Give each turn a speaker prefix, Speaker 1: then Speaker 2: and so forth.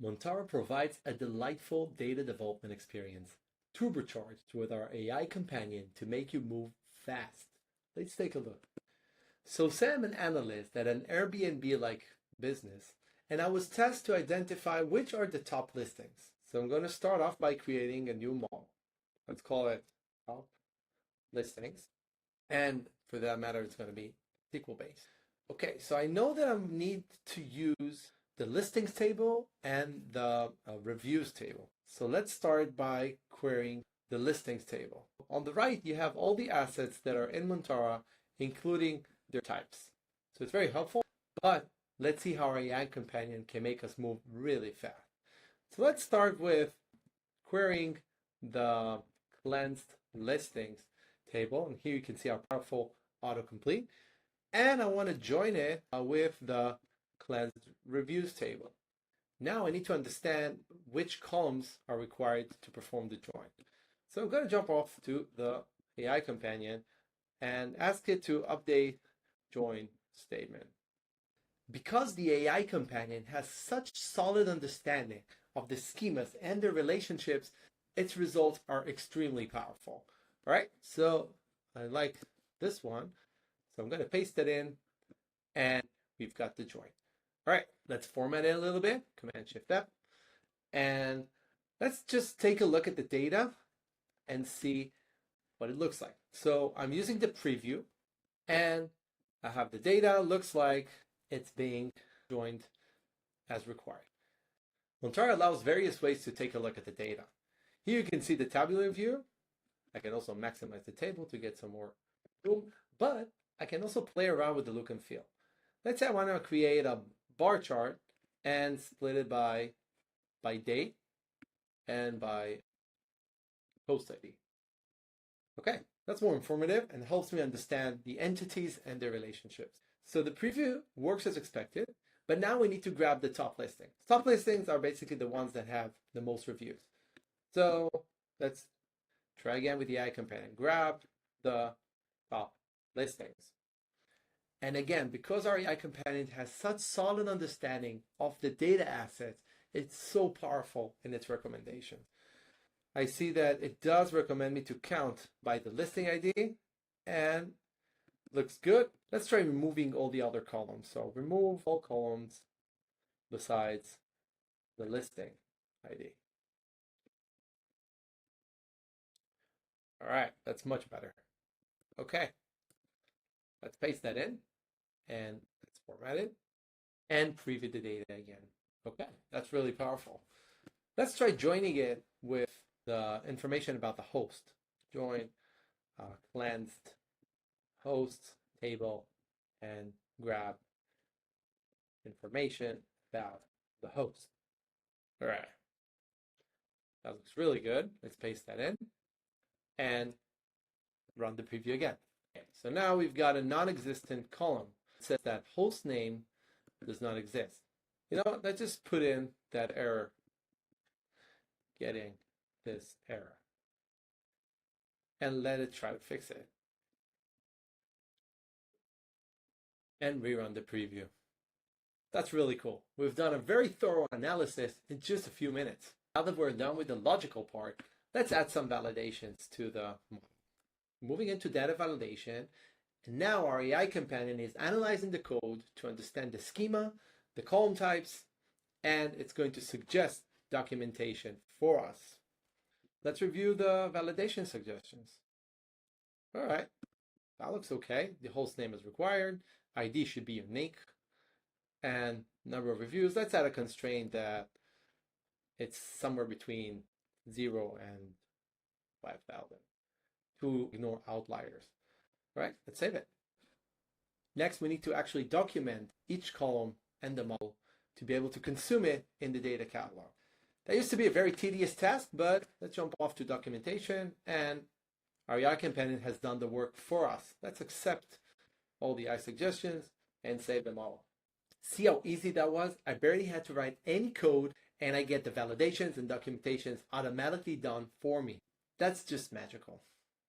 Speaker 1: Montara provides a delightful data development experience, turbocharged with our AI companion to make you move fast. Let's take a look. So say I'm an analyst at an Airbnb-like business, and I was tasked to identify which are the top listings. So I'm going to start off by creating a new model. Let's call it top listings. And for that matter, it's going to be SQL based. Okay, so I know that I need to use the listings table and the reviews table. So let's start by querying the listings table. On the right, you have all the assets that are in Montara, including their types. So it's very helpful, but let's see how our AI companion can make us move really fast. So let's start with querying the cleansed listings table. And here you can see our powerful autocomplete. And I want to join it with the cleansed reviews table. Now I need to understand which columns are required to perform the join. So I'm going to jump off to the AI companion and ask it to update join statement. Because the AI companion has such solid understanding of the schemas and their relationships, its results are extremely powerful. All right, so I like this one. So I'm going to paste it in, and we've got the join. All right, let's format it a little bit, Command-Shift-F, and let's just take a look at the data and see what it looks like. So I'm using the preview, and I have the data. Looks like it's being joined as required. Montara allows various ways to take a look at the data. Here you can see the tabular view. I can also maximize the table to get some more room, but I can also play around with the look and feel. Let's say I want to create a bar chart and split it by date and by host ID. Okay, that's more informative and helps me understand the entities and their relationships. So the preview works as expected, but now we need to grab the top listings. Top listings are basically the ones that have the most reviews. So let's try again with the AI companion. Grab the top listings. And again, because our AI companion has such solid understanding of the data assets, it's so powerful in its recommendations. I see that it does recommend me to count by the listing ID, and looks good. Let's try removing all the other columns. So remove all columns besides the listing ID. All right, that's much better. Okay, let's paste that in and let's format it and preview the data again. Okay, that's really powerful. Let's try joining it with the information about the host. Join cleansed host table and grab information about the host. All right, that looks really good. Let's paste that in and run the preview again. Okay, so now we've got a non-existent column. It says that host name does not exist. You know what? Let's just put in that error, getting this error, and let it try to fix it. And rerun the preview. That's really cool. We've done a very thorough analysis in just a few minutes. Now that we're done with the logical part, let's add some validations to the model. Moving into data validation, and now our AI companion is analyzing the code to understand the schema, the column types, and it's going to suggest documentation for us. Let's review the validation suggestions. All right, that looks okay. The host name is required. ID should be unique. And number of reviews, let's add a constraint that it's somewhere between 0 and 5,000 to ignore outliers. All right, let's save it. Next, we need to actually document each column and the model to be able to consume it in the data catalog. That used to be a very tedious task, but let's jump off to documentation, and our AI companion has done the work for us. Let's accept all the AI suggestions and save them all. See how easy that was? I barely had to write any code, and I get the validations and documentations automatically done for me. That's just magical.